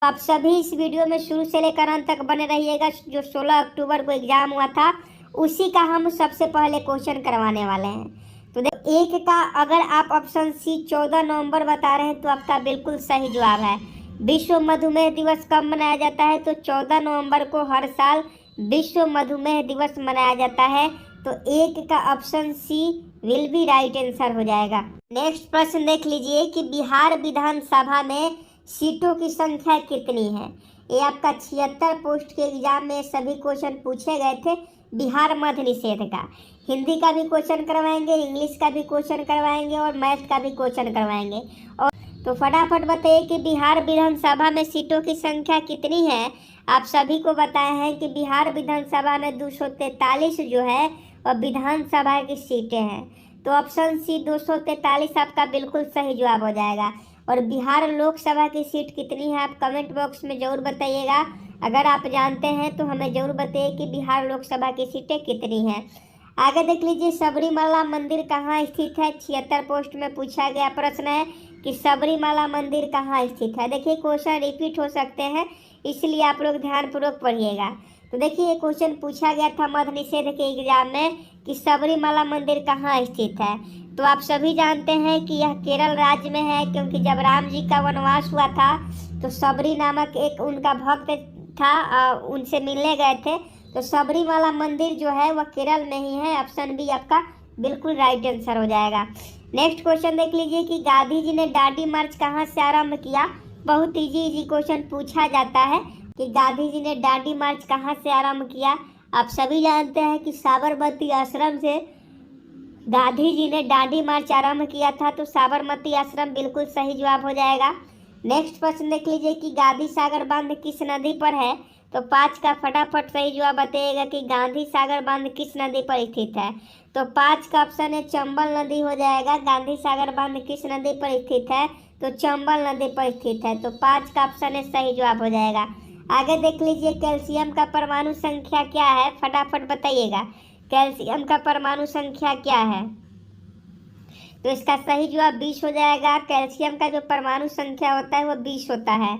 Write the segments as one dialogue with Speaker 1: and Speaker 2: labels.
Speaker 1: आप सभी इस वीडियो में शुरू से लेकर अंत तक बने रहिएगा। जो 16 अक्टूबर को एग्जाम हुआ था उसी का हम सबसे पहले क्वेश्चन करवाने वाले हैं। तो देखो एक का अगर आप ऑप्शन सी 14 नवंबर बता रहे हैं तो आपका बिल्कुल सही जवाब है। विश्व मधुमेह दिवस कब मनाया जाता है? तो 14 नवंबर को हर साल विश्व मधुमेह दिवस मनाया जाता है। तो एक का option C will be right answer हो जाएगा। नेक्स्ट प्रश्न देख लीजिए कि बिहार विधानसभा में सीटों की संख्या कितनी है? ये आपका 76 पोस्ट के एग्जाम में सभी क्वेश्चन पूछे गए थे बिहार मद्य निषेध का। हिंदी का भी क्वेश्चन करवाएंगे, इंग्लिश का भी क्वेश्चन करवाएंगे और मैथ का भी क्वेश्चन करवाएंगे। और तो फटाफट बताइए कि बिहार विधानसभा में सीटों की संख्या कितनी है। आप सभी को बताए हैं कि बिहार विधानसभा में 243 जो है वह विधानसभा की सीटें हैं। तो ऑप्शन सी 243 आपका बिल्कुल सही जवाब हो जाएगा। और बिहार लोकसभा की सीट कितनी है आप कमेंट बॉक्स में ज़रूर बताइएगा। अगर आप जानते हैं तो हमें ज़रूर बताइए कि बिहार लोकसभा की सीटें कितनी हैं। आगे देख लीजिए सबरीमाला मंदिर कहाँ स्थित है? 76 पोस्ट में पूछा गया प्रश्न है कि सबरीमाला मंदिर कहाँ स्थित है। देखिए क्वेश्चन रिपीट हो सकते हैं, इसलिए आप लोग ध्यानपूर्वक पढ़िएगा। तो देखिए क्वेश्चन पूछा गया था मद्य निषेध के एग्जाम में कि सबरीमाला मंदिर कहाँ स्थित है। तो आप सभी जानते हैं कि यह केरल राज्य में है, क्योंकि जब राम जी का वनवास हुआ था तो सबरी नामक एक उनका भक्त था, उनसे मिलने गए थे। तो सबरीमाला मंदिर जो है वह केरल में ही है। ऑप्शन बी आपका बिल्कुल राइट आंसर हो जाएगा। नेक्स्ट क्वेश्चन देख लीजिए कि गांधी जी ने दांडी मार्च कहाँ से आरंभ किया। बहुत इजी क्वेश्चन पूछा जाता है कि गांधी जी ने दांडी मार्च कहाँ से आरंभ किया। आप सभी जानते हैं कि साबरमती आश्रम से गांधी जी ने दांडी मार्च आरंभ किया था। तो साबरमती आश्रम बिल्कुल सही जवाब हो जाएगा। नेक्स्ट प्रश्न देख लीजिए कि गांधी सागर बांध किस नदी पर है। तो 5 का फटाफट सही जवाब बताइएगा कि गांधी सागर बांध किस नदी पर स्थित है। तो 5 का ऑप्शन है चंबल नदी हो जाएगा। गांधी सागर बांध किस नदी पर स्थित है? तो चंबल नदी पर स्थित है। तो 5 का ऑप्शन है सही जवाब हो जाएगा। आगे देख लीजिए कैल्शियम का परमाणु संख्या क्या है, फटाफट बताइएगा। कैल्शियम का परमाणु संख्या क्या है? तो इसका सही जवाब 20 हो जाएगा। कैल्शियम का जो परमाणु संख्या होता है वो 20 होता है।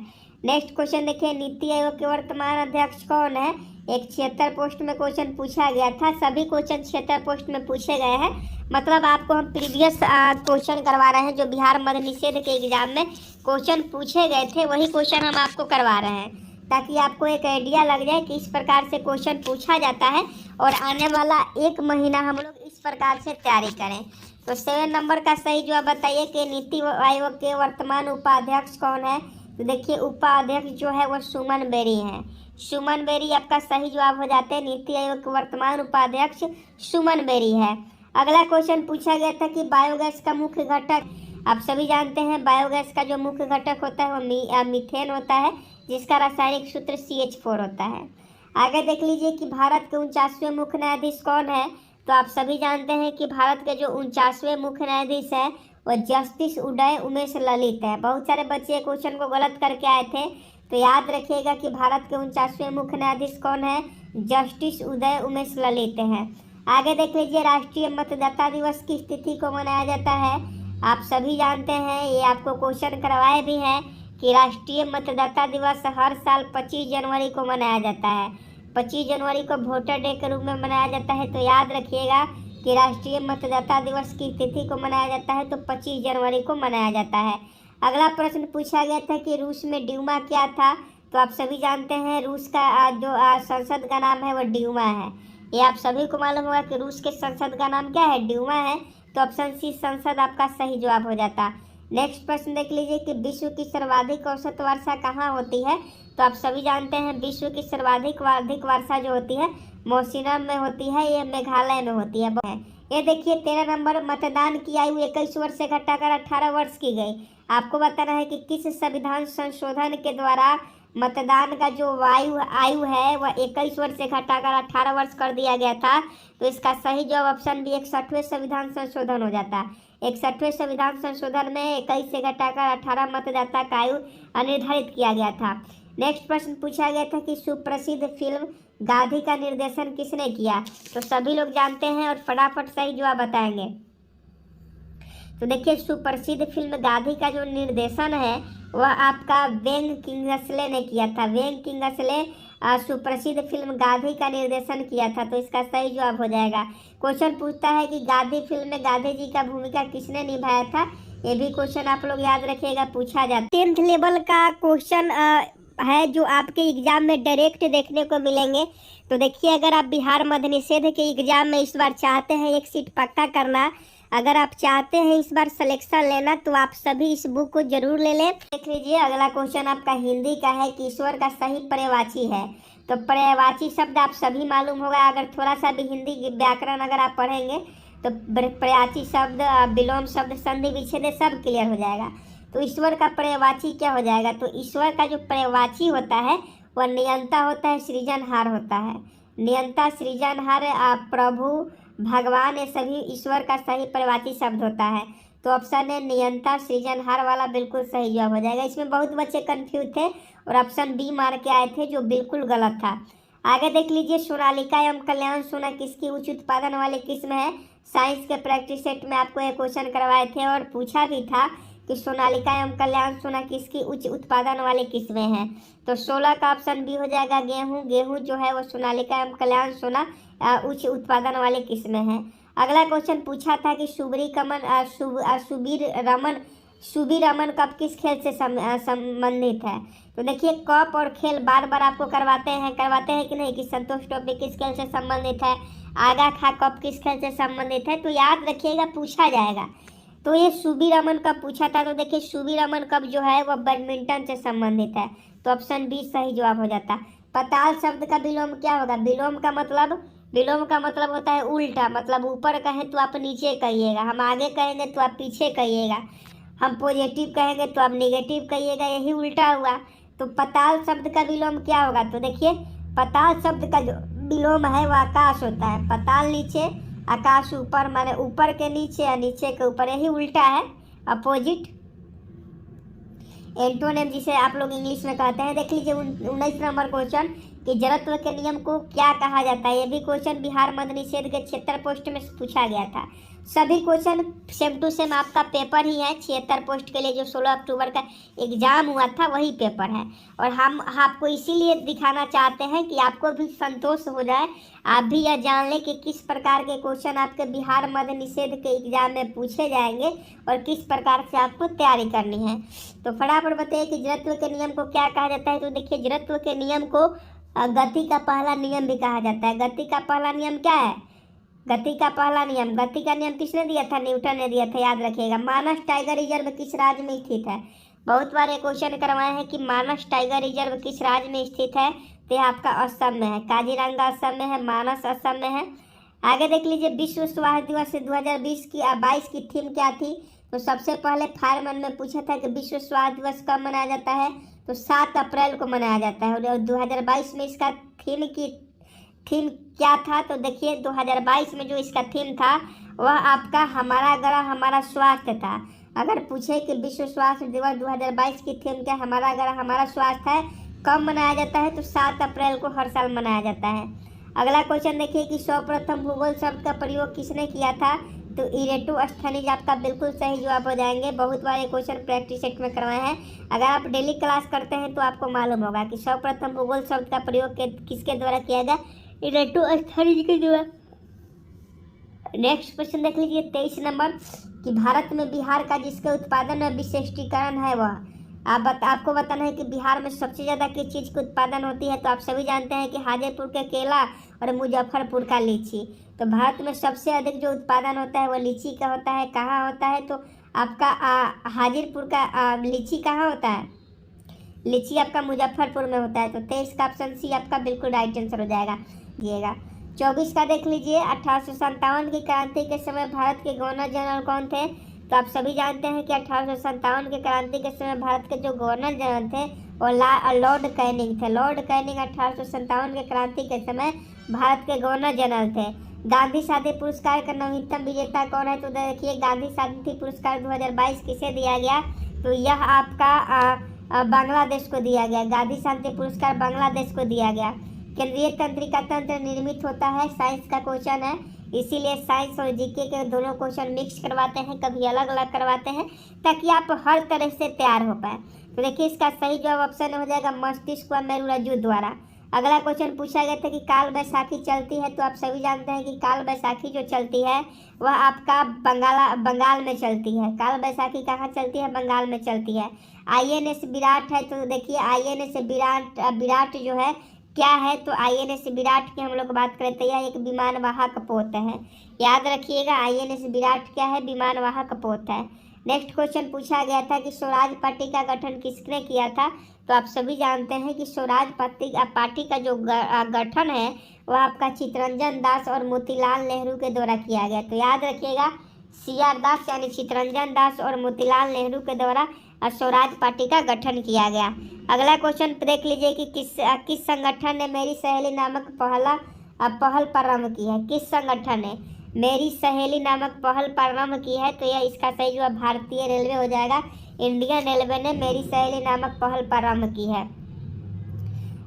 Speaker 1: नेक्स्ट क्वेश्चन देखिए नीति आयोग के वर्तमान अध्यक्ष कौन है? एक 76 पोस्ट में क्वेश्चन पूछा गया था। सभी क्वेश्चन 76 पोस्ट में पूछे गए हैं, मतलब आपको हम प्रीवियस क्वेश्चन करवा रहे हैं। जो बिहार मद्य निषेध के एग्जाम में क्वेश्चन पूछे गए थे वही क्वेश्चन हम आपको करवा रहे हैं, ताकि आपको एक आइडिया लग जाए कि इस प्रकार से क्वेश्चन पूछा जाता है और आने वाला 1 महीना हम लोग इस प्रकार से तैयारी करें। तो 7 नंबर का सही जवाब बताइए कि नीति आयोग के वर्तमान उपाध्यक्ष कौन है। तो देखिए उपाध्यक्ष जो है वो सुमन बेरी हैं। सुमन बेरी आपका सही जवाब हो जाते हैं। नीति आयोग के वर्तमान उपाध्यक्ष सुमन बेरी है। अगला क्वेश्चन पूछा गया था कि बायोगैस का मुख्य घटक, आप सभी जानते हैं बायोगैस का जो मुख्य घटक होता है वो मीथेन होता है, जिसका रासायनिक सूत्र CH4 होता है। आगे देख लीजिए कि भारत के 49वें मुख्य न्यायाधीश कौन है। तो आप सभी जानते हैं कि भारत के जो 49वें मुख्य न्यायाधीश है वह जस्टिस उदय उमेश ललित है। बहुत सारे बच्चे क्वेश्चन को गलत करके आए थे, तो याद रखिएगा कि भारत के 49वें मुख्य न्यायाधीश कौन है? जस्टिस उदय उमेश ललित है। आगे देख लीजिए राष्ट्रीय मतदाता दिवस की तिथि को मनाया जाता है। आप सभी जानते हैं, ये आपको क्वेश्चन करवाए भी हैं कि राष्ट्रीय मतदाता दिवस हर साल 25 जनवरी को मनाया जाता है। 25 जनवरी को वोटर डे के रूप में मनाया जाता है। तो याद रखिएगा कि राष्ट्रीय मतदाता दिवस की तिथि को मनाया जाता है तो 25 जनवरी को मनाया जाता है। अगला प्रश्न पूछा गया था कि रूस में ड्यूमा क्या था। तो आप सभी जानते हैं रूस का जो संसद का नाम है वह ड्यूमा है। ये आप सभी को मालूम होगा कि रूस के संसद का नाम क्या है? ड्यूमा है। तो ऑप्शन सी संसद आपका सही जवाब हो जाता। नेक्स्ट प्रश्न देख लीजिए कि विश्व की सर्वाधिक औसत वर्षा कहाँ होती है। तो आप सभी जानते हैं विश्व की सर्वाधिक वर्षा जो होती है मौसिनराम में होती है, ये मेघालय में होती है। ये देखिए 13 नंबर मतदान की आयु 21 वर्ष से घटाकर 18 वर्ष की गई। आपको बताना है कि किस संविधान संशोधन के द्वारा मतदान का जो आयु है वह 21 वर्ष से घटाकर 18 वर्ष कर दिया गया था। तो इसका सही जवाब ऑप्शन बी 61वें संविधान संशोधन हो जाता। 61वें संविधान संशोधन में 21 से घटाकर 18 मतदाता का आयु निर्धारित किया गया था। नेक्स्ट प्रश्न पूछा गया था कि सुप्रसिद्ध फिल्म गांधी का निर्देशन किसने किया। तो सभी लोग जानते हैं और फटाफट सही जवाब बताएंगे। तो देखिए सुप्रसिद्ध फिल्म गांधी का जो निर्देशन है वह आपका वेंग किंगसले ने किया था। वेंग किंगसले सुप्रसिद्ध फिल्म गांधी का निर्देशन किया था, तो इसका सही जवाब हो जाएगा। क्वेश्चन पूछता है कि गांधी फिल्म में गांधी जी का भूमिका किसने निभाया था, ये भी क्वेश्चन आप लोग याद रखिएगा, पूछा जाता है। 10th लेवल का क्वेश्चन है जो आपके एग्जाम में डायरेक्ट देखने को मिलेंगे। तो देखिए, अगर आप बिहार मद्य निषेध के एग्जाम में इस बार चाहते हैं एक सीट पक्का करना, अगर आप चाहते हैं इस बार सिलेक्शन लेना, तो आप सभी इस बुक को जरूर ले लें। देख लीजिए, अगला क्वेश्चन आपका हिंदी का है कि ईश्वर का सही पर्यायवाची है। तो पर्यायवाची शब्द आप सभी मालूम होगा, अगर थोड़ा सा भी हिंदी व्याकरण अगर आप पढ़ेंगे तो पर्यायवाची शब्द, विलोम शब्द, संधि विच्छेद सब क्लियर हो जाएगा। तो ईश्वर का पर्यायवाची क्या हो जाएगा, तो ईश्वर का जो पर्यायवाची होता है वह नियंता होता है, सृजनहार होता है। नियंता, सृजनहार, प्रभु, भगवान, ये सभी ईश्वर का सही पर्यायवाची शब्द होता है। तो ऑप्शन है नियंता सृजनहार वाला बिल्कुल सही जवाब हो जाएगा। इसमें बहुत बच्चे कंफ्यूज थे और ऑप्शन बी मार के आए थे, जो बिल्कुल गलत था। आगे देख लीजिए, सोनालिका एवं कल्याण सोना किसकी उच्च उत्पादन वाली किस्म है। साइंस के प्रैक्टिस सेट में आपको ये क्वेश्चन करवाए थे और पूछा भी था कि सोनालिका एवं कल्याण सोना किसकी उच्च उत्पादन वाली किस्में हैं। तो 16 का ऑप्शन बी हो जाएगा गेहूं। गेहूं जो है वो सोनालिका एवं कल्याण सोना उच्च उत्पादन वाले किस्में हैं। अगला क्वेश्चन पूछा था कि सुबीर रमन कप किस खेल से संबंधित है। तो देखिए, कप और खेल बार बार आपको करवाते हैं कि नहीं, कि संतोष ट्रॉफी किस खेल से संबंधित है, आगा खा कप किस खेल से संबंधित है। तो याद रखिएगा, पूछा जाएगा। तो ये सुबीर रमन कप पूछा था। तो देखिए, सुबीर रमन कप जो है वह बैडमिंटन से संबंधित है। तो ऑप्शन बी सही जवाब हो जाता। पताल शब्द का विलोम क्या होगा। विलोम का मतलब होता है उल्टा, मतलब ऊपर कहें तो आप नीचे कहिएगा, हम आगे कहेंगे तो आप पीछे कहिएगा, हम पॉजिटिव कहेंगे तो आप नेगेटिव कहिएगा, यही उल्टा हुआ। तो पताल शब्द का विलोम क्या होगा। तो देखिए, पताल शब्द का जो विलोम है वह आकाश होता है। पताल नीचे, आकाश ऊपर, माने ऊपर के नीचे या नीचे के ऊपर, यही उल्टा है, अपोजिट। एंटोनिम जिसे आप लोग इंग्लिश में कहते हैं। देख लीजिए 19 नंबर क्वेश्चन कि जड़त्व के नियम को क्या कहा जाता है। ये भी क्वेश्चन बिहार मद्य निषेध के 76 पोस्ट में पूछा गया था। सभी क्वेश्चन सेम टू सेम आपका पेपर ही है। 76 पोस्ट के लिए जो 16 अक्टूबर का एग्जाम हुआ था वही पेपर है, और हम आपको इसीलिए दिखाना चाहते हैं कि आपको भी संतोष हो जाए, आप भी यह जान लें कि किस प्रकार के क्वेश्चन आपके बिहार मद्य निषेध के एग्जाम में पूछे जाएंगे और किस प्रकार से आपको तैयारी करनी है। तो फटाफट बताइए कि जड़त्व के नियम को क्या कहा जाता है। तो देखिए, जड़त्व के नियम को गति का पहला नियम भी कहा जाता है। गति का पहला नियम क्या है। गति का पहला नियम, गति का नियम किसने दिया था, न्यूटन ने दिया था, याद रखिएगा। मानस टाइगर रिजर्व किस राज्य में स्थित है। बहुत बार ये क्वेश्चन करवाए हैं कि मानस टाइगर रिजर्व किस राज्य में स्थित है। तो यह आपका असम में है। काजीरंगा असम में है, मानस असम में है। आगे देख लीजिए, विश्व स्वास्थ्य दिवस 2022 की थीम क्या थी। तो सबसे पहले फायरमैन में पूछा था कि विश्व स्वास्थ्य दिवस कब मनाया जाता है। तो 7 अप्रैल को मनाया जाता है। और 2022 में इसका थीम क्या था। तो देखिए, 2022 में जो इसका थीम था वह आपका हमारा ग्रह हमारा स्वास्थ्य था। अगर पूछे कि विश्व स्वास्थ्य दिवस 2022 की थीम क्या, हमारा ग्रह हमारा स्वास्थ्य है, कब मनाया जाता है। तो 7 अप्रैल को हर साल मनाया जाता है। अगला क्वेश्चन देखिए कि सर्वप्रथम भूगोल शब्द का प्रयोग किसने किया था। तो इरेटोस्थनीज आपका बिल्कुल सही जवाब हो जाएंगे। बहुत बार ये क्वेश्चन प्रैक्टिस सेट में करवाए हैं। अगर आप डेली क्लास करते हैं तो आपको मालूम होगा कि सर्वप्रथम भूगोल शब्द का प्रयोग किसके द्वारा किया गया, इरेटोस्थनीज के द्वारा। नेक्स्ट क्वेश्चन देख लीजिए 23 नंबर कि भारत में बिहार का जिसके उत्पादन में विशिष्टीकरण है वह। आपको बताना है कि बिहार में सबसे ज़्यादा किस चीज़ की उत्पादन होती है। तो आप सभी जानते हैं कि हाजीपुर के केला और मुजफ्फरपुर का लीची। तो भारत में सबसे अधिक जो उत्पादन होता है वो लीची का होता है। कहाँ होता है, तो आपका हाजीपुर का लीची कहाँ होता है, लीची आपका मुजफ्फरपुर में होता है। तो 23 का ऑप्शन सी आपका बिल्कुल राइट आंसर हो जाएगा। 24 का देख लीजिए, 1857 की क्रांति के समय भारत के गवर्नर जनरल कौन थे। तो आप सभी जानते हैं कि 1857 की क्रांति के समय भारत के जो गवर्नर जनरल थे वो लॉर्ड कैनिंग थे। लॉर्ड कैनिंग 1857 के क्रांति के समय भारत के गवर्नर जनरल थे। गांधी साथी पुरस्कार का नवीनतम विजेता कौन है। तो देखिए, गांधी साथी पुरस्कार 2022 किसे दिया गया। तो यह आपका बांग्लादेश को दिया गया। गांधी शांति पुरस्कार बांग्लादेश को दिया गया। केंद्रीय तंत्रिका तंत्र निर्मित होता है, साइंस का क्वेश्चन है। इसीलिए साइंस और जीके के दोनों क्वेश्चन मिक्स करवाते हैं, कभी अलग अलग करवाते हैं, ताकि आप हर तरह से तैयार हो पाए। तो देखिए इसका सही जवाब ऑप्शन हो जाएगा मस्तिष्क व मेरुरज्जु द्वारा। अगला क्वेश्चन पूछा गया था कि काल बैसाखी चलती है, तो आप सभी जानते हैं कि काल बैसाखी जो चलती है वह आपका बंगाल में चलती है। काल बैसाखी कहाँ चलती है? बंगाल में चलती है। INS विराट है, तो देखिए INS विराट जो है क्या है? तो INS विराट की हम लोग बात करें तो यह एक विमानवाहक पोत है। याद रखिएगा INS विराट क्या है? विमानवाहक पोत है। नेक्स्ट क्वेश्चन पूछा गया था कि स्वराज पार्टी का गठन किसने किया था? तो आप सभी जानते हैं कि स्वराज पार्टी का जो गठन है वह आपका चित्तरंजन दास और मोतीलाल नेहरू के द्वारा किया गया। तो याद रखिएगा CR दास यानी चित्तरंजन दास और मोतीलाल नेहरू के द्वारा स्वराज पार्टी का गठन किया गया। अगला क्वेश्चन देख लीजिए कि किस संगठन ने मेरी सहेली नामक पहल प्रारंभ की है? किस संगठन ने मेरी सहेली नामक पहल प्रारंभ की है? तो यह इसका सही जवाब भारतीय रेलवे हो जाएगा। इंडियन रेलवे ने मेरी सहेली नामक पहल प्रारंभ की है।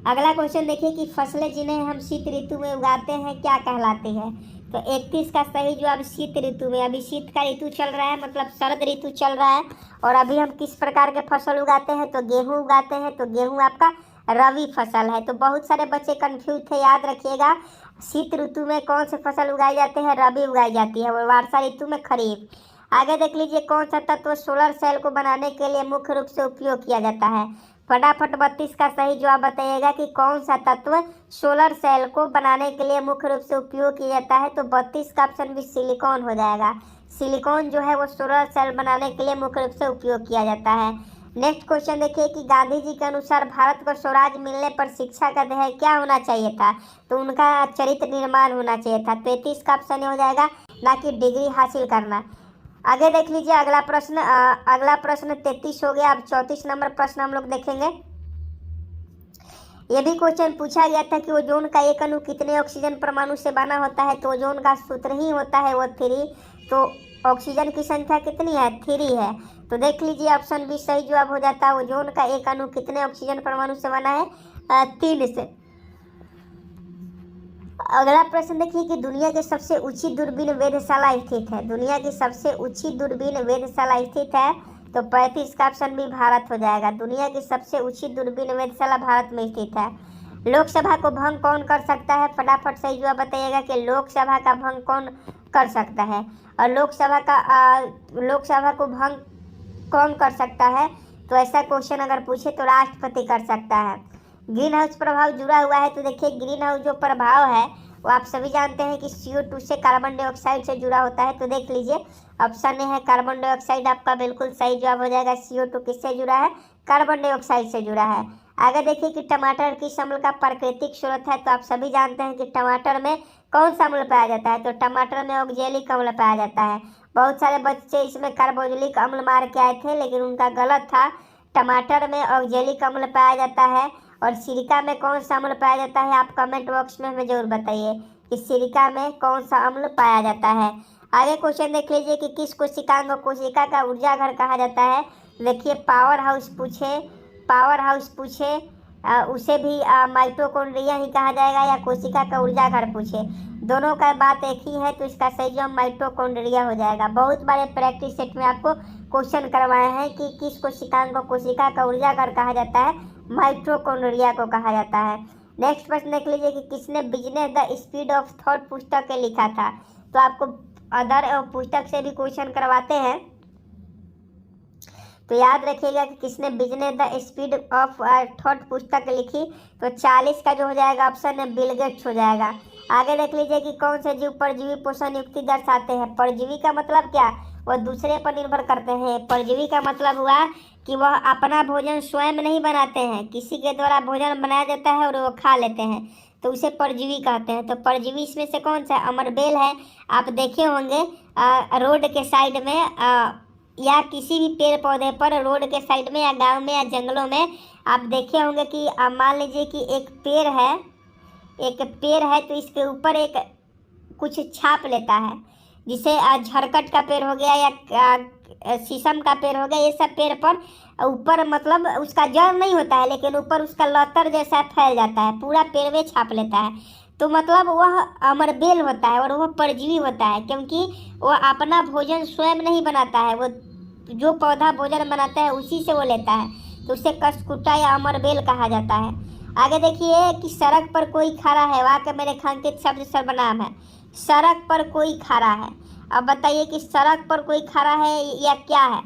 Speaker 1: अगला क्वेश्चन देखिए कि फसलें जिन्हें हम शीत ऋतु में उगाते हैं क्या कहलाती है? तो 31 का सही जवाब शीत ऋतु में। अभी शीत का ऋतु चल रहा है, मतलब शरद ऋतु चल रहा है, और अभी हम किस प्रकार के फसल उगाते हैं? तो गेहूँ उगाते हैं। तो गेहूँ आपका रबी फसल है। तो बहुत सारे बच्चे कंफ्यूज थे, याद रखिएगा शीत ऋतु में कौन से फसल उगाई जाते हैं? रबी उगाई जाती है, और वर्षा ऋतु में खरीफ। आगे देख लीजिए कौन सा तत्व सोलर सेल को बनाने के लिए मुख्य रूप से उपयोग किया जाता है? फटाफट 32 का सही जवाब बताइएगा कि कौन सा तत्व सोलर सेल को बनाने के लिए मुख्य रूप से उपयोग किया जाता है? तो 32 का ऑप्शन भी सिलिकॉन हो जाएगा। सिलिकॉन जो है वो सोलर सेल बनाने के लिए मुख्य रूप से उपयोग किया जाता है। नेक्स्ट क्वेश्चन देखिए कि गांधी जी के अनुसार भारत को स्वराज मिलने पर शिक्षा का ध्येय क्या होना चाहिए था? तो उनका चरित्र निर्माण होना चाहिए था। 33 का ऑप्शन हो जाएगा, ना कि डिग्री हासिल करना। आगे देख लीजिए अगला प्रश्न 33 हो गया। अब 34 नंबर प्रश्न हम लोग देखेंगे। ये भी क्वेश्चन पूछा गया था कि ओजोन का एक अणु कितने ऑक्सीजन परमाणु से बना होता है? तो ओजोन का सूत्र ही होता है वो 3। तो ऑक्सीजन की संख्या कितनी है? 3 है। तो देख लीजिए ऑप्शन बी सही जवाब हो जाता है। ओजोन का एक अणु कितने ऑक्सीजन परमाणु से बना है? 3 से। अगला प्रश्न देखिए कि दुनिया की सबसे ऊंची दूरबीन वेधशाला स्थित है। दुनिया की सबसे ऊंची दूरबीन वेधशाला स्थित है। तो 35 का ऑप्शन भी भारत हो जाएगा। दुनिया की सबसे ऊंची दूरबीन वेधशाला भारत में स्थित है। लोकसभा को भंग कौन कर सकता है? फटाफट सही जवाब बताइएगा कि लोकसभा का भंग कौन कर सकता है? और लोकसभा को भंग कौन कर सकता है? तो ऐसा क्वेश्चन अगर पूछे तो राष्ट्रपति कर सकता है। ग्रीन हाउस प्रभाव जुड़ा हुआ है। तो देखिए ग्रीन हाउस जो प्रभाव है वो आप सभी जानते हैं कि CO2 से कार्बन डाइऑक्साइड से जुड़ा होता है। तो देख लीजिए ऑप्शन ए है कार्बन डाइऑक्साइड आपका बिल्कुल सही जवाब हो जाएगा। CO2 किससे जुड़ा है? कार्बन डाइऑक्साइड से जुड़ा है। आगे देखिए कि टमाटर किस अम्ल का प्राकृतिक स्रोत है? तो आप सभी जानते हैं कि टमाटर में कौन सा अम्ल पाया जाता है? तो टमाटर में ऑक्जेलिक अम्ल पाया जाता है। बहुत सारे बच्चे इसमें कार्बोक्सिलिक अम्ल मार के आए थे, लेकिन उनका गलत था। टमाटर में ऑक्जेलिक अम्ल पाया जाता है। और सिरका में कौन सा अम्ल पाया जाता है? आप कमेंट बॉक्स में हमें जरूर बताइए कि सिरका में कौन सा अम्ल पाया जाता है। आगे क्वेश्चन देख लीजिए कि किस कोशिकांग को कोशिका का ऊर्जा घर कहा जाता है? देखिए पावर हाउस पूछे उसे भी माइटोकॉन्ड्रिया ही कहा जाएगा, या कोशिका का ऊर्जा घर पूछे, दोनों का बात एक ही है। तो इसका सही जवाब माइटोकॉन्ड्रिया हो जाएगा। बहुत बड़े प्रैक्टिस सेट में आपको क्वेश्चन करवाए हैं कि किस कोशिकांग को कोशिका का ऊर्जा घर कहा जाता है? माइटोकॉन्ड्रिया को कहा जाता है। नेक्स्ट प्रश्न देख लीजिए कि किसने business the speed of thought पुस्तक के लिखा था? तो आपको अदर पुस्तक से भी क्वेश्चन करवाते हैं, तो याद रखिएगा कि किसने business the speed of thought पुस्तक लिखी। तो 40 का जो हो जाएगा ऑप्शन है बिल गेट्स हो जाएगा। आगे देख लीजिए कि कौन से जीव परजीवी पोषण युक्ति दर्शाते हैं? परजीवी का मतलब क्या? वह दूसरे पर निर्भर करते हैं। परजीवी का मतलब हुआ कि वह अपना भोजन स्वयं नहीं बनाते हैं, किसी के द्वारा भोजन बनाया जाता है और वो खा लेते हैं, तो उसे परजीवी कहते हैं। तो परजीवी इसमें से कौन सा? अमरबेल है। आप देखे होंगे रोड के साइड में या किसी भी पेड़ पौधे पर रोड के साइड में या गांव में या जंगलों में आप देखे होंगे कि मान लीजिए कि एक पेड़ है तो इसके ऊपर एक कुछ छाप लेता है, जिसे झरकट का पेड़ हो गया या शीशम का पेड़ हो गया, ये सब पेड़ पर ऊपर मतलब उसका जड़ नहीं होता है, लेकिन ऊपर उसका लतर जैसा फैल जाता है, पूरा पेड़ में छाप लेता है। तो मतलब वह अमरबेल होता है और वह परजीवी होता है, क्योंकि वह अपना भोजन स्वयं नहीं बनाता है, वो जो पौधा भोजन बनाता है उसी से वो लेता है, तो उसे कशकुट्टा या अमरबेल कहा जाता है। आगे देखिए कि सड़क पर कोई खड़ा है, वाक्य में रेखांकित शब्द सर्वनाम है। सड़क पर कोई खड़ा है, अब बताइए कि सड़क पर कोई खड़ा है या क्या है।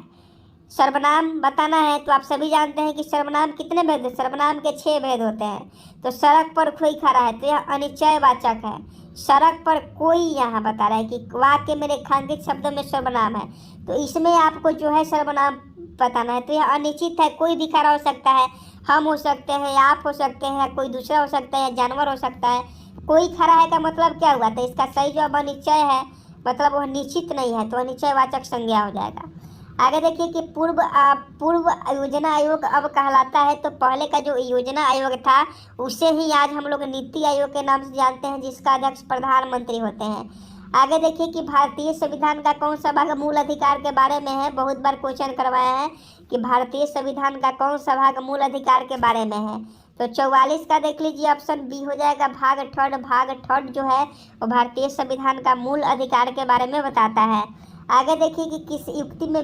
Speaker 1: सर्वनाम बताना है, तो आप सभी जानते हैं कि सर्वनाम कितने भेद हैं, सर्वनाम के 6 भेद होते हैं। तो सड़क पर कोई खड़ा है तो यह अनिश्चयवाचक है। सड़क पर कोई यहाँ बता रहा है कि वाक्य में रेखांकित शब्दों में सर्वनाम है, तो इसमें आपको जो है सर्वनाम बताना है। तो यह अनिश्चित है, कोई भी खड़ा हो सकता है, हम हो सकते हैं या आप हो सकते हैं या कोई दूसरा हो सकता है या जानवर हो सकता है। कोई खड़ा है का मतलब क्या हुआ, तो इसका सही जवाब अनिश्चय है, मतलब वह निश्चित नहीं है, तो अनिश्चयवाचक संज्ञा हो जाएगा। आगे देखिए कि पूर्व योजना आयोग अब कहलाता है, तो पहले का जो योजना आयोग था उसे ही आज हम लोग नीति आयोग के नाम से जानते हैं, जिसका अध्यक्ष प्रधानमंत्री होते हैं। आगे देखिए कि भारतीय संविधान का कौन सा भाग मूल अधिकार के बारे में है, बहुत बार क्वेश्चन करवाया है कि भारतीय संविधान का कौन सा भाग मूल अधिकार के बारे में है। तो 44 का देख लीजिए, ऑप्शन बी हो जाएगा, भाग थर्ड जो है वो भारतीय संविधान का मूल अधिकार के बारे में बताता है। आगे देखिए कि किस युक्ति में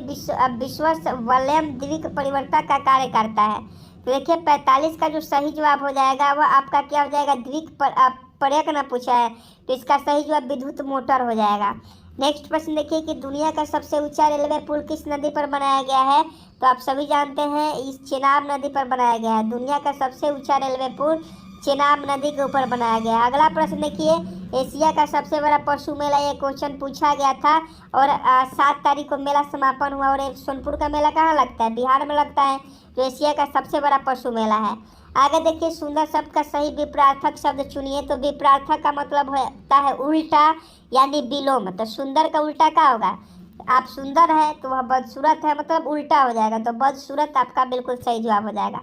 Speaker 1: विश्वस वलयम द्विक परिवर्तक का कार्य करता है। तो देखिए 45 का जो सही जवाब हो जाएगा वह आपका क्या हो जाएगा, द्विक पर्यक ना पूछा है, तो इसका सही जवाब विद्युत मोटर हो जाएगा। नेक्स्ट प्रश्न देखिए कि दुनिया का सबसे ऊंचा रेलवे पुल किस नदी पर बनाया गया है, तो आप सभी जानते हैं इस चेनाब नदी पर बनाया गया है। दुनिया का सबसे ऊंचा रेलवे पुल चेनाब नदी के ऊपर बनाया गया है। अगला प्रश्न देखिए, एशिया का सबसे बड़ा पशु मेला, ये क्वेश्चन पूछा गया था और 7 तारीख को मेला समापन हुआ। और सोनपुर का मेला कहाँ लगता है, बिहार में लगता है, जो एशिया का सबसे बड़ा पशु मेला है। आगे देखिए सुंदर शब्द का सही विपरार्थक शब्द चुनिए, तो विपरार्थक का मतलब होता है उल्टा यानी विलोम। तो सुंदर का उल्टा क्या होगा, आप सुंदर है तो वह बदसूरत है, मतलब उल्टा हो जाएगा, तो बदसूरत आपका बिल्कुल सही जवाब हो जाएगा।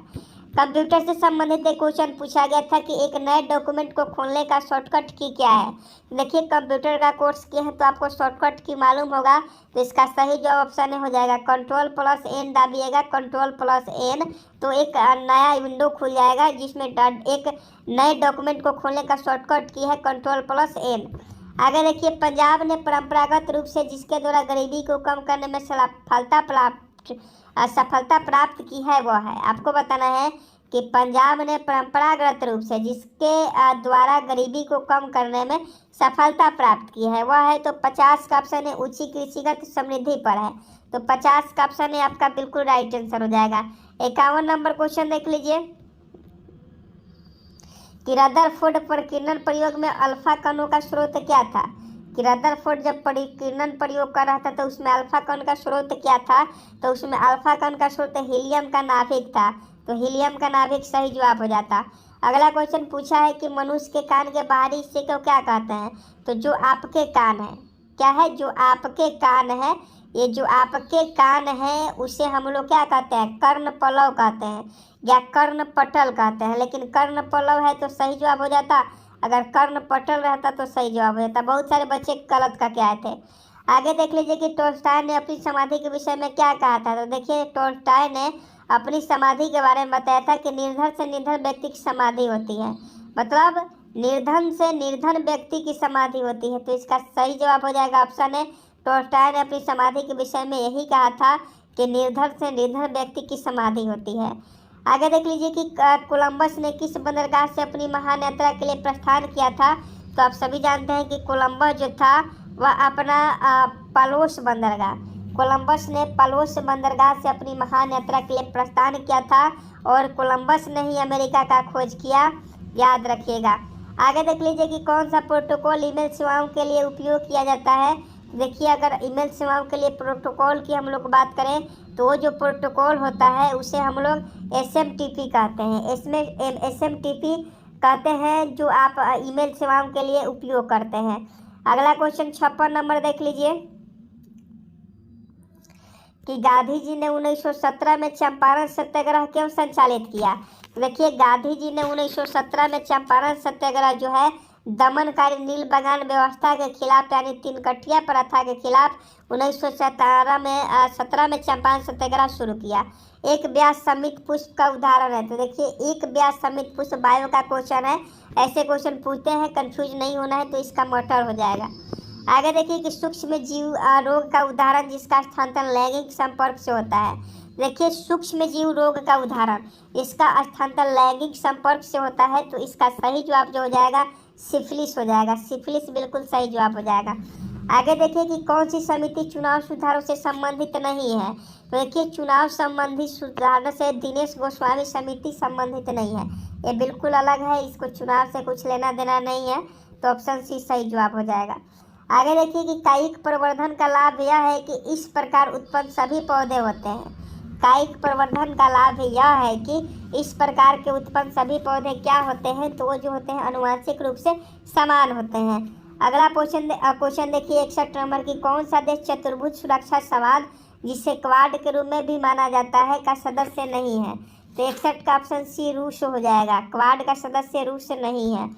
Speaker 1: कंप्यूटर से संबंधित एक क्वेश्चन पूछा गया था कि एक नए डॉक्यूमेंट को खोलने का शॉर्टकट की क्या है। देखिए कंप्यूटर का कोर्स किया है तो आपको शॉर्टकट की मालूम होगा, तो इसका सही जवाब ऑप्शन हो जाएगा Ctrl+N दाबिएगा, Ctrl+N, तो एक नया विंडो खुल जाएगा जिसमें एक नए डॉक्यूमेंट को खोलने का शॉर्टकट की है Ctrl+N। आगे देखिए पंजाब ने परंपरागत रूप से जिसके द्वारा गरीबी को कम करने में सफलता प्राप्त की है वह है, आपको बताना है कि पंजाब ने परंपरागत रूप से जिसके द्वारा गरीबी को कम करने में सफलता प्राप्त की है वह है, तो 50 का ऑप्शन है ऊंची कृषिगत समृद्धि पर है, तो 50 का ऑप्शन है आपका बिल्कुल राइट आंसर हो जाएगा। 51 नंबर क्वेश्चन देख लीजिए कि रदरफोर्ड प्रकीर्णन प्रयोग में अल्फा कणों का स्रोत क्या था। कि रदरफोर्ड जब प्रकीर्णन प्रयोग कर रहा था तो उसमें अल्फा कण का स्रोत क्या था, तो उसमें अल्फा कण का स्रोत हीलियम का नाभिक था, तो हीलियम का नाभिक सही जवाब हो जाता। अगला क्वेश्चन पूछा है कि मनुष्य के कान के बाहरी हिस्से को क्या कहते हैं, तो जो आपके कान है, क्या है, जो आपके कान है, ये जो आपके कान है उसे हम लोग क्या कहते हैं, कर्ण पलव कहते हैं या कर्ण पटल कहते हैं, लेकिन कर्ण पलव है तो सही जवाब हो जाता, अगर कर्ण पटल रहता तो सही जवाब हो जाता। बहुत सारे बच्चे गलत करके आए थे। आगे देख लीजिए कि टोल्स्टॉय ने अपनी समाधि के विषय में क्या कहा था, तो देखिए टोल्स्टॉय ने अपनी समाधि के बारे में बताया था कि निर्धन से निर्धन व्यक्ति की समाधि होती है, मतलब निर्धन से निर्धन व्यक्ति की समाधि होती है, तो इसका सही जवाब हो जाएगा ऑप्शन है, टोल्स्टॉय ने अपनी समाधि के विषय में यही कहा था कि निर्धन से निर्धन व्यक्ति की समाधि होती है। आगे देख लीजिए कि कोलंबस ने किस बंदरगाह से अपनी महान यात्रा के लिए प्रस्थान किया था, तो आप सभी जानते हैं कि कोलंबस जो था वह अपना पालोस बंदरगाह, कोलंबस ने पालोस बंदरगाह से अपनी महान यात्रा के लिए प्रस्थान किया था और कोलंबस ने ही अमेरिका का खोज किया, याद रखिएगा। आगे देख लीजिए कि कौन सा प्रोटोकॉल ईमेल सेवाओं के लिए उपयोग किया जाता है। देखिए अगर ईमेल सेवाओं के लिए प्रोटोकॉल की हम लोग बात करें तो वो जो प्रोटोकॉल होता है उसे हम लोग SMTP कहते हैं, इसमें SMTP कहते हैं जो आप ईमेल सेवाओं के लिए उपयोग करते हैं। अगला क्वेश्चन 56 नंबर देख लीजिए कि गांधी जी ने 1917 में चंपारण सत्याग्रह क्यों संचालित किया। तो देखिए गांधी जी ने 1917 में चंपारण सत्याग्रह जो है दमनकारी नील बगान व्यवस्था के खिलाफ यानी तीनकठिया प्रथा के खिलाफ 1917 में चंपारण सत्याग्रह शुरू किया। एक व्यास समित पुष्प का उदाहरण है। तो देखिए एक व्यास समित पुष्प बायो का क्वेश्चन है, ऐसे क्वेश्चन पूछते हैं, कंफ्यूज नहीं होना है, तो इसका मटर हो जाएगा। आगे देखिए कि सूक्ष्म जीव रोग का उदाहरण जिसका स्थानांतरण लैंगिक संपर्क से होता है। देखिए सूक्ष्म जीव रोग का उदाहरण, इसका स्थानांतरण लैंगिक संपर्क से होता है, तो इसका सही जवाब जो हो जाएगा सिफिलिस हो जाएगा। सिफिलिस बिल्कुल सही जवाब हो जाएगा। आगे देखिए कि कौन सी समिति चुनाव सुधारों से संबंधित नहीं है। तो देखिए चुनाव संबंधी सुधार से दिनेश गोस्वामी समिति संबंधित नहीं है, ये बिल्कुल अलग है, इसको चुनाव से कुछ लेना देना नहीं है, तो ऑप्शन सी सही जवाब हो जाएगा। आगे देखिए कि कायिक प्रवर्धन का लाभ यह है कि इस प्रकार उत्पन्न सभी पौधे होते हैं। कायिक प्रवर्धन का लाभ यह है कि इस प्रकार के उत्पन्न सभी पौधे क्या होते हैं, तो वो जो होते हैं आनुवंशिक रूप से समान होते हैं। अगला क्वेश्चन देखिए 61 नंबर की, कौन सा देश चतुर्भुज सुरक्षा संवाद जिसे क्वाड के रूप में भी माना जाता है का सदस्य नहीं है। तो 61 का ऑप्शन सी रूस हो जाएगा, क्वाड का सदस्य रूस नहीं है।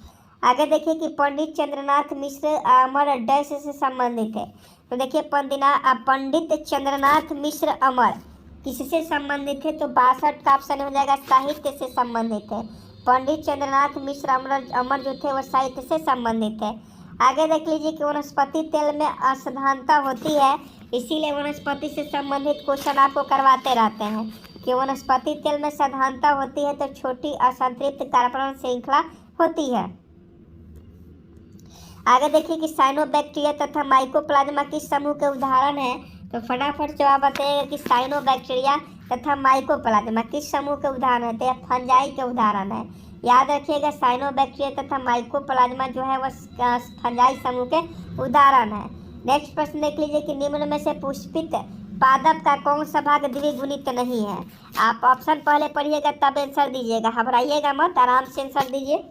Speaker 1: आगे देखिए कि पंडित चंद्रनाथ मिश्र अमर डैश से संबंधित है। तो देखिए पंडित चंद्रनाथ मिश्र अमर किससे संबंधित है, तो 62 का ऑप्शन हो जाएगा साहित्य से संबंधित है। पंडित चंद्रनाथ मिश्र अमर जो थे वह साहित्य से संबंधित है। आगे देख लीजिए कि वनस्पति तेल में असाधारणता होती है, इसीलिए वनस्पति से संबंधित क्वेश्चन आपको करवाते रहते हैं कि वनस्पति तेल में साधारणता होती है तो छोटी असंतृप्त कार्बन श्रृंखला होती है। आगे देखिए कि साइनोबैक्टीरिया तथा माइकोप्लाज्मा किस समूह के उदाहरण है। तो फटाफट जवाब बताइएगा कि साइनोबैक्टीरिया तथा माइकोप्लाज्मा किस समूह के उदाहरण है, तो फंजाई के उदाहरण है। याद रखिएगा साइनोबैक्टीरिया तथा माइकोप्लाज्मा जो है वह फंजाई समूह के उदाहरण है। नेक्स्ट प्रश्न देख लीजिए कि निम्न में से पुष्पित पादप का कौन सा भाग द्विगुणित नहीं है। आप ऑप्शन पहले पढ़िएगा तब आंसर दीजिएगा, घबराइएगा मत, आराम से आंसर दीजिए।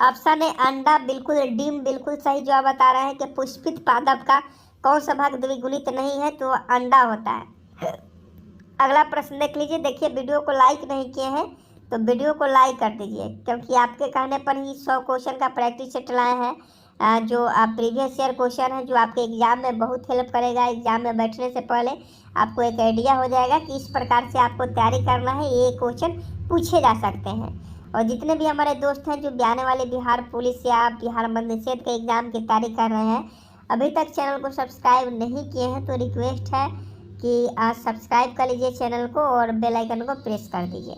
Speaker 1: ऑप्शन है अंडा, बिल्कुल डीम बिल्कुल सही जवाब बता रहे हैं कि पुष्पित पादप का कौन सा भाग द्विगुणित नहीं है, तो अंडा होता है। अगला प्रश्न देख लीजिए। देखिए वीडियो को लाइक नहीं किए हैं तो वीडियो को लाइक कर दीजिए, क्योंकि आपके कहने पर ही 100 क्वेश्चन का प्रैक्टिस सेट लाए हैं, जो प्रीवियस ईयर क्वेश्चन है, जो आपके एग्जाम में बहुत हेल्प करेगा। एग्जाम में बैठने से पहले आपको एक आइडिया हो जाएगा कि इस प्रकार से आपको तैयारी करना है, ये क्वेश्चन पूछे जा सकते हैं। और जितने भी हमारे दोस्त हैं जो आने वाले बिहार पुलिस या बिहार मध्य निषेध के एग्ज़ाम की तैयारी कर रहे हैं, अभी तक चैनल को सब्सक्राइब नहीं किए हैं, तो रिक्वेस्ट है कि आज सब्सक्राइब कर लीजिए चैनल को और बेल आइकन को प्रेस कर दीजिए।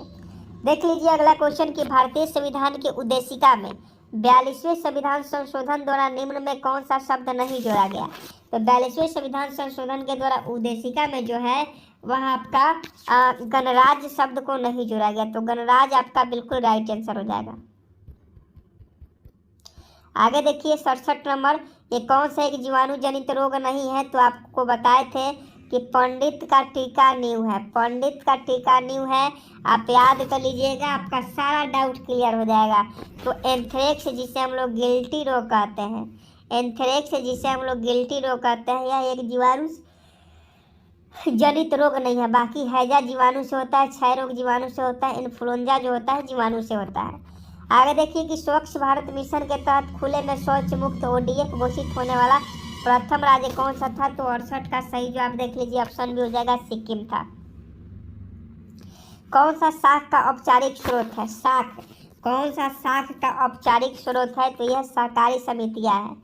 Speaker 1: देख लीजिए अगला क्वेश्चन कि भारतीय संविधान की उद्देशिका में 42वें संविधान संशोधन द्वारा निम्न में कौन सा शब्द नहीं जोड़ा गया। तो 42वें संविधान संशोधन के द्वारा उद्देशिका में जो है वह आपका गणराज्य शब्द को नहीं जोड़ा गया, तो गणराज्य आपका बिल्कुल राइट आंसर हो जाएगा। आगे देखिए 67 नंबर, ये कौन सा एक जीवाणु जनित रोग नहीं है। तो आपको बताए थे कि पंडित का टीका नींव है, पंडित का टीका नींव है, आप याद कर लीजिएगा, आपका सारा डाउट क्लियर हो जाएगा। तो एंथ्रेक्स जिसे हम लोग गिल्टी रोग कहते हैं, एंथ्रेक्स जिसे हम लोग गिल्टी रोग कहते हैं, यह एक जीवाणु जनित रोग नहीं है। बाकी हैजा जीवाणु से होता है, क्षय रोग जीवाणु से होता है, इन्फ्लुएंजा जो होता है जीवाणु से होता है। आगे देखिए कि स्वच्छ भारत मिशन के तहत खुले में शौच मुक्त ODF घोषित होने वाला प्रथम राज्य कौन सा था। तो 68 का सही जवाब देख लीजिए, ऑप्शन भी हो जाएगा सिक्किम था। कौन सा शाख का औपचारिक स्रोत है, शाख, कौन सा शाख का औपचारिक स्रोत है। तो यह सहकारी समितियां है,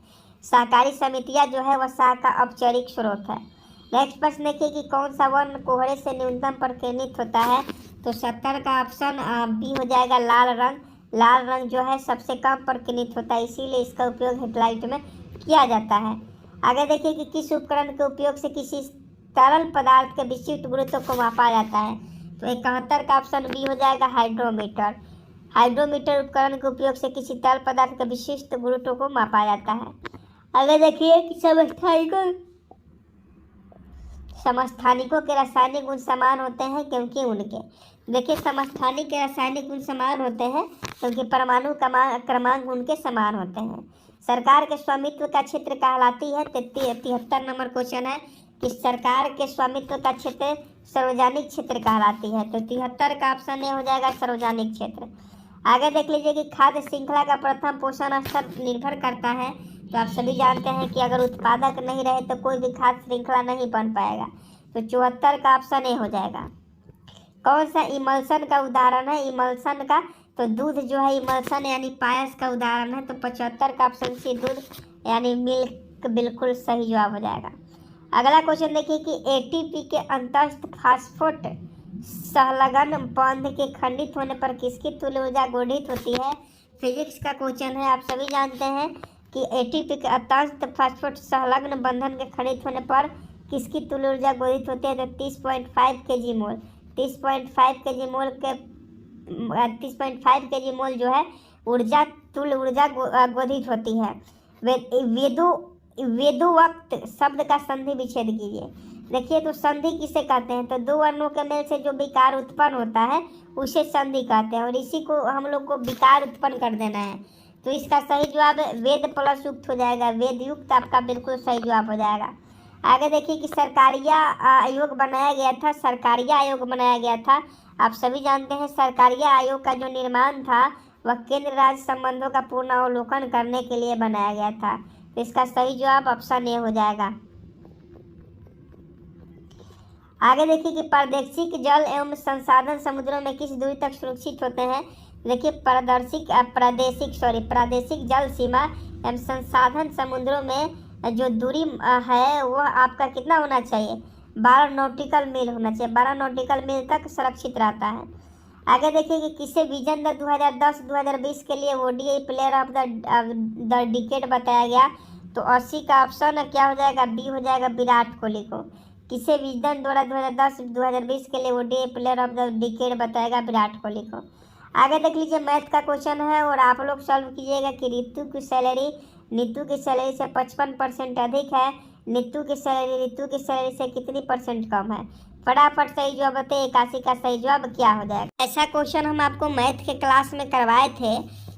Speaker 1: सहकारी समितियां जो है वह शाख का औपचारिक स्रोत है। नेक्स्ट प्रश्न देखिए कि कौन सा वर्ण कोहरे से न्यूनतम परिकेंद्रित होता है। तो 70 का ऑप्शन बी हो जाएगा लाल रंग, लाल रंग जो है सबसे कम परिकेंद्रित होता है, इसीलिए इसका उपयोग हेडलाइट में किया जाता है। आगे देखिए कि किस उपकरण के उपयोग से किसी तरल पदार्थ के विशिष्ट गुरुत्व को मापा जाता है। तो 71 का ऑप्शन बी हो जाएगा हाइड्रोमीटर, हाइड्रोमीटर उपकरण के उपयोग से किसी तरल पदार्थ के विशिष्ट गुरुत्व को मापा जाता है। आगे देखिए कि समस्थानिकों के रासायनिक गुण समान होते हैं क्योंकि उनके, देखिए समस्थानिक के रासायनिक गुण समान होते हैं क्योंकि परमाणु क्रमांक उनके समान होते हैं। सरकार के स्वामित्व का क्षेत्र कहलाती है, 73 नंबर क्वेश्चन है कि सरकार के स्वामित्व का क्षेत्र सार्वजनिक क्षेत्र कहलाती है। तो 73 का ऑप्शन ए हो जाएगा सार्वजनिक क्षेत्र। आगे देख लीजिए कि खाद्य श्रृंखला का प्रथम पोषण स्तर निर्भर करता है। तो आप सभी जानते हैं कि अगर उत्पादक नहीं रहे तो कोई भी खाद्य श्रृंखला नहीं बन पाएगा। तो 74 का ऑप्शन ए हो जाएगा। कौन सा इमल्सन का उदाहरण है इमल्सन का? तो दूध जो है इमल्सन यानी पायस का उदाहरण है। तो 75 का ऑप्शन सी दूध यानी मिल्क बिल्कुल सही जवाब हो जाएगा। अगला क्वेश्चन देखिए कि एटीपी के अंतस्थ फास्फोट संलग्न बंध के खंडित होने पर किसकी तुल्य ऊर्जा गोढ़ित होती है? फिजिक्स का क्वेश्चन है। आप सभी जानते हैं कि एटीपी के अंतस्थ फास्फोट संलग्न बंधन के खंडित होने पर किसकी तुल्य ऊर्जा गोढ़ित होती है? तो 30.5 kg मोल 30.5 kg मोल के 30.5 kg मोल जो है ऊर्जा तुल्य ऊर्जा गोढ़ित होती है। वेदोवक्त शब्द का संधि विच्छेद कीजिए। देखिए तो संधि किसे कहते हैं? तो दो वर्णों के मेल से जो विकार उत्पन्न होता है उसे संधि कहते हैं, और इसी को हम लोग को विकार उत्पन्न कर देना है। तो इसका सही जवाब वेद प्लस युक्त हो जाएगा। वेद युक्त आपका बिल्कुल सही जवाब हो जाएगा। आगे देखिए कि सरकारिया आयोग बनाया गया था। सरकारिया आयोग बनाया गया था। आप सभी जानते हैं सरकारिया आयोग का जो निर्माण था वह केंद्र राज्य संबंधों का पूर्ण अवलोकन करने के लिए बनाया गया था। तो इसका सही जवाब ऑप्शन ए हो जाएगा। आगे देखिए कि प्रादेशिक जल एवं संसाधन समुद्रों में किस दूरी तक सुरक्षित होते हैं? देखिए प्रादेशिक जल सीमा एवं संसाधन समुद्रों में जो दूरी है वह आपका कितना होना चाहिए? 12 नॉटिकल मील होना चाहिए। 12 नॉटिकल मील तक सुरक्षित रहता है। आगे देखिए कि किसे विजन 2010-2020 के लिए ODI player of the decade बताया गया? तो 80 का ऑप्शन क्या हो जाएगा? बी हो जाएगा विराट कोहली को। किसे विजन 2010-2020 के लिए ODI player of the decade बताएगा? विराट कोहली को। आगे देख लीजिए मैथ का क्वेश्चन है और आप लोग सॉल्व कीजिएगा कि नीतू की सैलरी से 55% अधिक है। नीतू की सैलरी से कितनी परसेंट कम है? फटाफट सही जवाब बताइए। 81 का सही जवाब क्या हो जाएगा? ऐसा क्वेश्चन हम आपको मैथ के क्लास में करवाए थे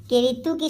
Speaker 1: कि नीतू की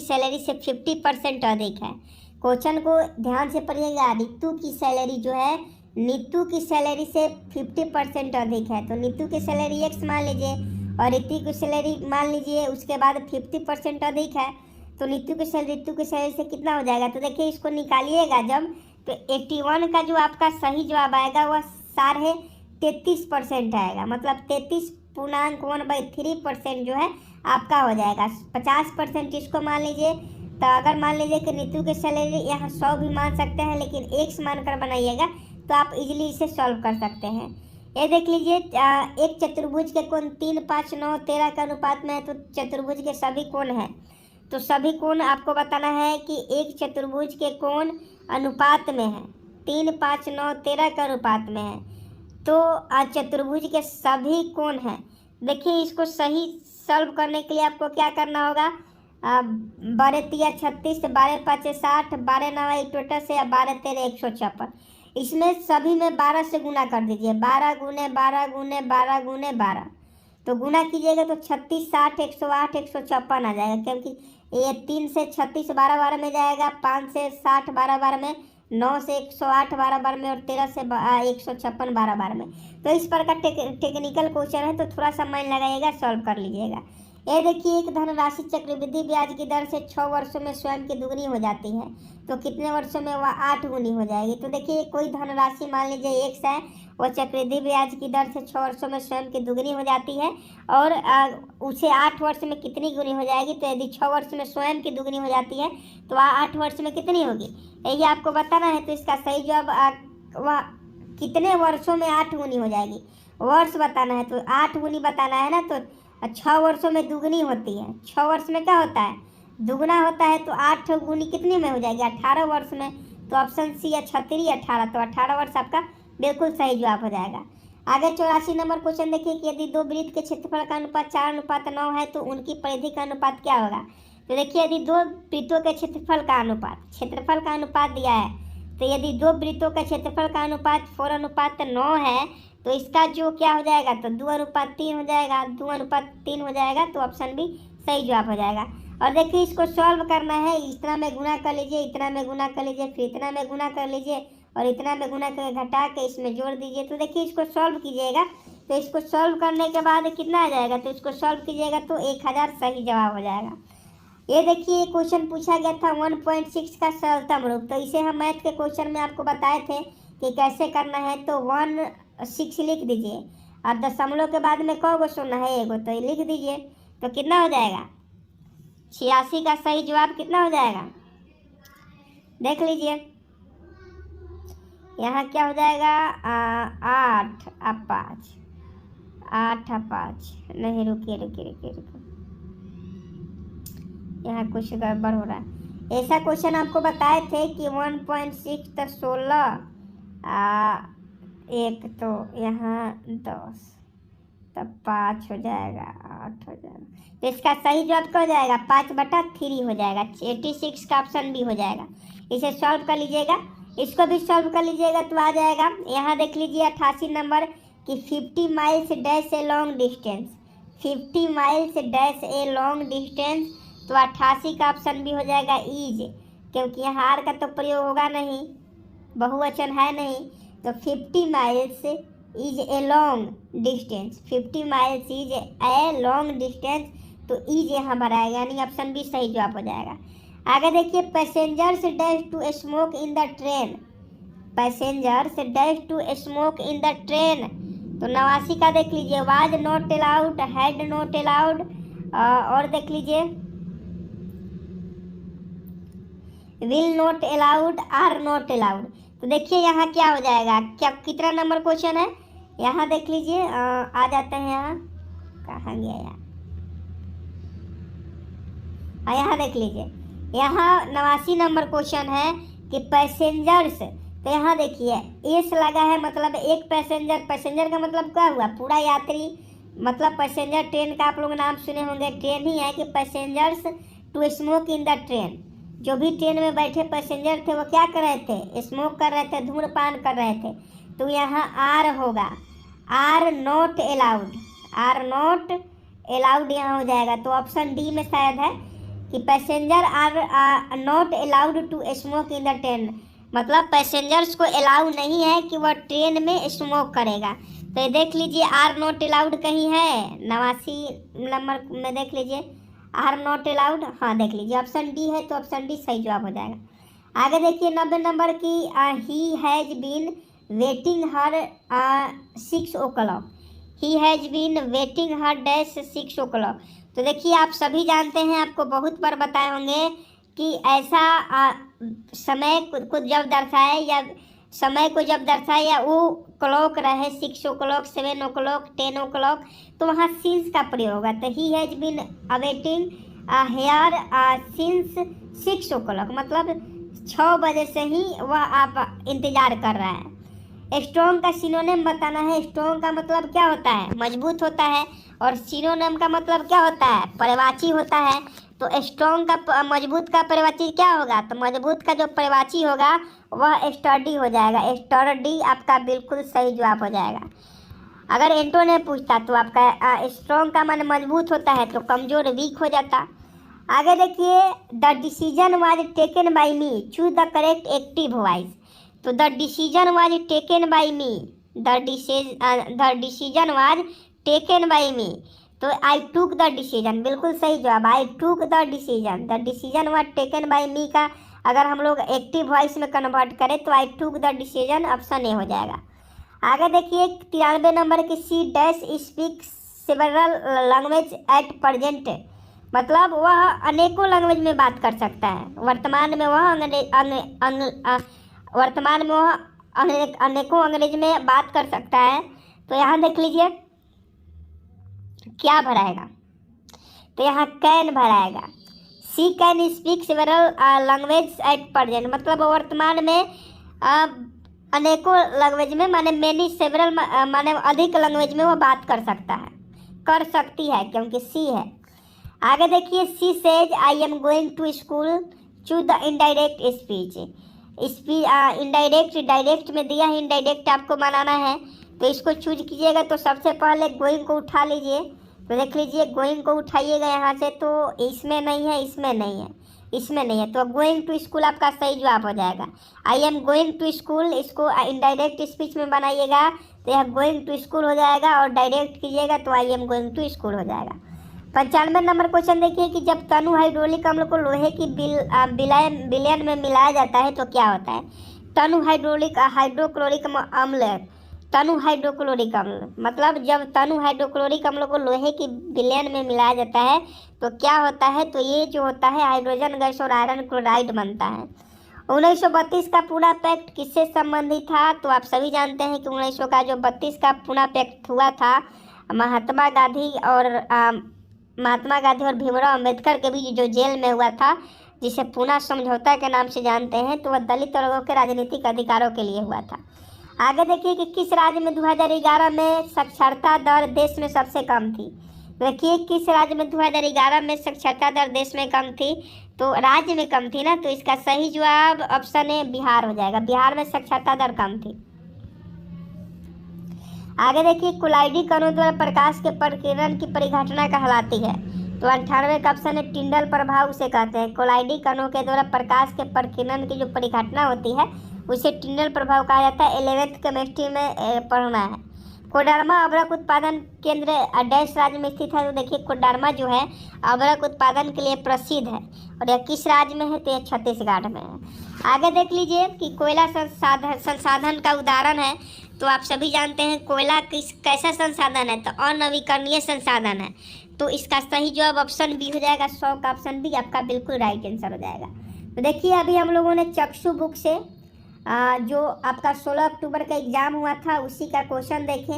Speaker 1: सैलरी से 50% अधिक है। क्वेश्चन को ध्यान से पढ़िएगा। नीतू की सैलरी जो है नीतू की सैलरी से 50% अधिक है। तो नीतू की सैलरी x मान लीजिए और नीतू की सैलरी मान लीजिए, उसके बाद 50% अधिक है। तो नीतू की सैलरी से कितना हो जाएगा? तो देखिए इसको निकालिएगा जब, तो 81 का जो आपका सही जवाब आएगा वह 33.5% आएगा। मतलब 33.1/3% जो है आपका हो जाएगा। 50% इसको मान लीजिए। तो अगर मान लीजिए कि नीतू की सैलरी यहाँ 100 भी मान सकते हैं, लेकिन x मानकर बनाइएगा तो आप इजीली इसे सॉल्व कर सकते हैं। ये देख लीजिए एक चतुर्भुज के कोण 3, 5, 9, 13 के अनुपात में है। तो चतुर्भुज के सभी कोण हैं, तो सभी कोण आपको बताना है कि एक चतुर्भुज के कोण अनुपात में है। 3, 5, 9, 13 के अनुपात में है। तो चतुर्भुज के सभी कोण हैं। देखिए इसको सही सॉल्व करने के लिए आपको क्या करना होगा? 12 3 36, 12 5 60, 12 9 28 या 12 13 156। इसमें सभी में 12 से गुना कर दीजिए। 12 गुने 12 गुने 12 गुने 12, तो गुना कीजिएगा तो 36, 60, 108, 156 आ जाएगा। क्योंकि ये 3 से 36 12 12 में जाएगा, 5 से 60 12 12 में, 9 से 108 12 12 में और 13 से 156 12 12 में। तो इस पर का टेक्निकल क्वेश्चन है, तो थोड़ा सा माइंड लगाइएगा, सॉल्व कर लीजिएगा। ये देखिए एक धनराशि चक्रवृद्धि ब्याज की दर से 6 वर्षों में स्वयं की दुगनी हो जाती है। तो कितने वर्षों में वह 8 गुनी हो जाएगी? तो देखिए कोई धनराशि मान लीजिए x है, वो चक्रवृद्धि ब्याज की दर से 6 वर्षों में स्वयं की दुगनी हो जाती है, और उसे 8 वर्ष में कितनी गुनी हो जाएगी? तो यदि 6 वर्ष में स्वयं की दुगनी हो जाती है तो वह 8 वर्ष में कितनी होगी, यही आपको बताना है। तो इसका सही जवाब वह कितने वर्षों में 8 गुनी हो जाएगी, वर्ष बताना है। तो 8 गुनी बताना है ना, तो 6 वर्षों में दुगनी होती है। 6 वर्ष में क्या होता है? दुगना होता है। तो 8 गुनी कितने में हो जाएगी? 18 वर्ष में। तो ऑप्शन सी है 36 18। तो 18 वर्ष आपका बिल्कुल सही जवाब हो जाएगा। आगे 84 नंबर क्वेश्चन देखिए कि यदि 2 वृत्त के क्षेत्रफल का अनुपात 4:9 है तो उनकी परिधि का अनुपात क्या होगा? तो देखिए यदि 2 वृत्तों के क्षेत्रफल का अनुपात दिया है, तो यदि 2 वृत्तों का क्षेत्रफल का अनुपात 4:9 है तो इसका जो क्या हो जाएगा? तो 2:3 हो जाएगा। 2:3 हो जाएगा, तो ऑप्शन बी सही जवाब हो जाएगा। और देखिए इसको सॉल्व करना है। इतना में गुना कर लीजिए, इतना में गुना कर लीजिए, फिर इतना में गुना कर लीजिए और इतना में गुना करके घटा के इसमें जोड़ दीजिए। तो देखिए इसको सॉल्व कीजिएगा तो इसको सॉल्व करने के बाद कितना आ जाएगा, तो इसको सॉल्व कीजिएगा तो 1000 सही जवाब हो जाएगा। ये देखिए क्वेश्चन पूछा गया था 1.6 का सरलतम रूप। तो इसे हम मैथ के क्वेश्चन में आपको बताए थे कि कैसे करना है। तो 1.6 लिख दीजिए और दशमलव के बाद में कौ गो शून्य है, एगो, तो ये लिख दीजिए। तो कितना हो जाएगा, 86 का सही जवाब कितना हो जाएगा, देख लीजिए। यहाँ क्या हो जाएगा, 8 और 5, 8 और 5 नहीं, रुकिए रुकिए रुकिए रुकिए, यहाँ कुछ गड़बड़ हो रहा है। ऐसा क्वेश्चन आपको बताए थे कि 1.6 तो 16, एक तो यहाँ 10, तब 5 हो जाएगा, 8 हो जाएगा। तो इसका सही जवाब क्या हो जाएगा, 5/3 हो जाएगा। 86 का ऑप्शन भी हो जाएगा। इसे सॉल्व कर लीजिएगा, इसको भी सॉल्व कर लीजिएगा तो आ जाएगा। यहाँ देख लीजिए 88 नंबर कि 50 miles dash a long distance, 50 miles dash a long distance. तो 88 का ऑप्शन भी हो जाएगा ईज, क्योंकि यहाँ आर का तो प्रयोग होगा नहीं, बहुवचन है नहीं। तो 50 miles is a long distance, 50 miles is a long distance. तो ईज यहाँ भराएगा, यानी ऑप्शन भी सही जवाब हो जाएगा। आगे देखिए, passengers dash to smoke in the train, passengers dash to smoke in the train. तो 89 का देख लीजिए, was not allowed, had not allowed, और देख लीजिए will not allowed, are not allowed. तो देखिए यहाँ क्या हो जाएगा, क्या कितना नंबर क्वेश्चन है, यहाँ देख लीजिए, आ जाते हैं, यहाँ कहाँ गया यार, यहाँ देख लीजिए, यहाँ 89 नंबर क्वेश्चन है कि पैसेंजर्स। तो यहाँ देखिए एस लगा है, मतलब एक पैसेंजर, पैसेंजर का मतलब क्या हुआ, पूरा यात्री, मतलब पैसेंजर ट्रेन का आप लोग नाम सुने होंगे, ट्रेन ही है कि passengers to smoke in the train. जो भी ट्रेन में बैठे पैसेंजर थे वो क्या कर रहे थे, स्मोक कर रहे थे, धूम्रपान कर रहे थे। तो यहाँ आर होगा, are not allowed, are not allowed यहाँ हो जाएगा। तो ऑप्शन डी में शायद है कि passenger are not allowed to smoke in the train, मतलब पैसेंजर्स को अलाउ नहीं है कि वह ट्रेन में स्मोक करेगा। तो ये देख लीजिए आर नॉट अलाउड कहीं है, 89 नंबर में देख लीजिए आर नॉट अलाउड, हाँ देख लीजिए ऑप्शन डी है, तो ऑप्शन डी सही जवाब हो जाएगा। आगे देखिए 90 नंबर की, he has been waiting here 6 o'clock, he has been waiting here dash 6 o'clock। तो देखिए आप सभी जानते हैं, आपको बहुत बार बताए होंगे कि ऐसा समय को जब दर्शाए या समय को जब दर्शाए या वो क्लॉक रहे 6 o'clock, 7 o'clock, 10 o'clock, तो वहाँ सिंस का प्रयोग होगा। तो he has been awaiting here since 6 o'clock, मतलब 6 बजे से ही वह आप इंतज़ार कर रहा है। स्ट्रॉन्ग का सिनोनिम बताना है। स्ट्रॉन्ग का मतलब क्या होता है, मजबूत होता है, और सिनोनिम का मतलब क्या होता है, पर्यायवाची होता है। तो स्ट्रॉन्ग का मजबूत का पर्यायवाची क्या होगा, तो मजबूत का जो पर्यायवाची होगा वह स्टडी हो जाएगा, स्टडी आपका बिल्कुल सही जवाब हो जाएगा। अगर एंटो ने पूछता तो आपका स्ट्रॉन्ग का मन मजबूत होता है, तो कमज़ोर वीक हो जाता। आगे देखिए, the decision was taken by me, choose the correct active voice. तो the decision was taken by me, the decision was taken by me. तो आई टूक द डिसीजन, बिल्कुल सही जवाब, I took the decision. The decision was taken by me का अगर हम लोग active voice में कन्वर्ट करें तो I took the decision, option A हो जाएगा। आगे देखिए 93 नंबर की, she dash speak several language at present, मतलब वह अनेकों लैंग्वेज में बात कर सकता है। वर्तमान में वह अनेकों अंग्रेज में बात कर सकता है। तो यहाँ देख लीजिए क्या भराएगा, तो यहाँ कैन भराएगा। She can speak several language at present, मतलब वर्तमान में अनेकों लैंग्वेज में, माने मेनी सेवरल, माने अधिक लैंग्वेज में वो बात कर सकता है, कर सकती है, क्योंकि सी है। आगे देखिए, she says I am going to school, choose the indirect speech. Indirect, direct में दिया है, इनडायरेक्ट आपको बनाना है, तो इसको चूज कीजिएगा। तो सबसे पहले गोइंग को उठा लीजिए, तो देख लीजिए गोइंग को उठाइएगा यहाँ से, तो इसमें नहीं है, इसमें नहीं है, इसमें नहीं है, तो गोइंग टू स्कूल आपका सही जवाब हो जाएगा। I am going to school, इसको इनडायरेक्ट स्पीच में बनाइएगा तो यह गोइंग टू स्कूल हो जाएगा, और डायरेक्ट कीजिएगा तो I am going to school हो जाएगा। 95 नंबर क्वेश्चन देखिए कि जब तनु हाइड्रोलिक अम्ल को लोहे की विलयन में मिलाया जाता है तो क्या होता है। तनु हाइड्रोक्लोरिक अम्ल, तनु हाइड्रोक्लोरिक अम्ल मतलब जब तनु हाइड्रोक्लोरिक अम्ल को लोहे की विलयन में मिलाया जाता है तो क्या होता है, तो ये जो होता है हाइड्रोजन गैस और आयरन क्लोराइड बनता है। 1932 का पूना पैक्ट किससे संबंधित था, तो आप सभी जानते हैं कि 1900 का जो 32 का पूना पैक्ट हुआ था महात्मा गांधी और भीमराव अंबेडकर के बीच जो जेल में हुआ था, जिसे पूना समझौता के नाम से जानते हैं, तो वह दलित वर्गों के राजनीतिक अधिकारों के लिए हुआ था। आगे देखिए कि किस राज्य में 2011 में साक्षरता दर देश में सबसे कम थी। देखिए किस राज्य में 2011 में साक्षरता दर देश में कम थी, तो राज्य में कम थी ना, तो इसका सही जवाब ऑप्शन ए बिहार हो जाएगा। बिहार में साक्षरता दर कम थी। आगे देखिए कोलाइडी कणों द्वारा प्रकाश के प्रकीर्णन की परिघटना कहलाती है, तो 98 का ऑप्शन है टिंडल प्रभाव उसे कहते हैं। कोलाइडी कणों के द्वारा प्रकाश के प्रकीर्णन की जो परिघटना होती है उसे टिंडल प्रभाव कहा जाता है। 11th केमिस्ट्री में पढ़ना है। कोडरमा अभ्रक उत्पादन केंद्र डैश राज्य में स्थित है, तो देखिए कोडरमा जो है अभ्रक उत्पादन के लिए प्रसिद्ध है, और यह किस राज्य में है, तो यह छत्तीसगढ़ में है। आगे देख लीजिए कि कोयला संसाधन का उदाहरण है, तो आप सभी जानते हैं कोयला कैसा संसाधन है, तो अनवीकरणीय संसाधन है, तो इसका सही जवाब ऑप्शन बी हो जाएगा। 100 का ऑप्शन बी आपका बिल्कुल राइट आंसर हो जाएगा। तो देखिए अभी हम लोगों ने चक्षु बुक से जो आपका 16 अक्टूबर का एग्जाम हुआ था उसी का क्वेश्चन देखें।